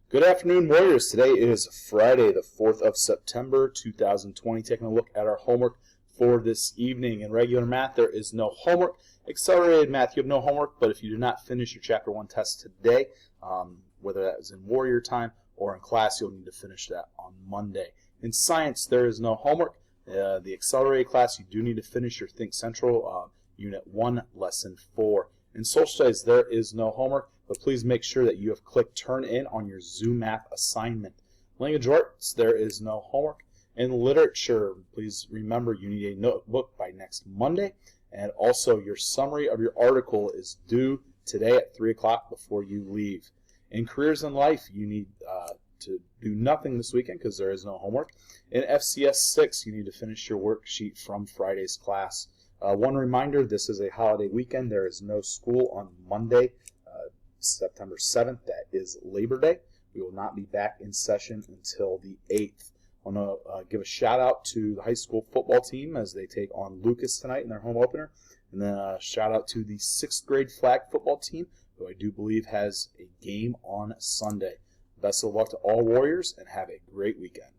Good afternoon, Warriors. Today is Friday, the 4th of September, 2020. Taking a look at our homework for this evening. In regular math, there is no homework. Accelerated math, you have no homework, but if you did not finish your Chapter 1 test today, whether that was in Warrior time or in class, you'll need to finish that on Monday. In science, there is no homework. The accelerated class, you do need to finish your Think Central Unit 1, Lesson 4. In social studies, there is no homework, but please make sure that you have clicked Turn In on your Zoom Math assignment. Language arts, there is no homework. In literature, please remember you need a notebook by next Monday, and also your summary of your article is due today at 3 o'clock before you leave. In careers and life, you need to do nothing this weekend because there is no homework. In FCS 6, you need to finish your worksheet from Friday's class. One reminder, this is a holiday weekend. There is no school on Monday, September 7th. That is Labor Day. We will not be back in session until the 8th. I want to give a shout out to the high school football team as they take on Lucas tonight in their home opener. And then a shout out to the 6th grade flag football team, who I do believe has a game on Sunday. Best of luck to all Warriors and have a great weekend.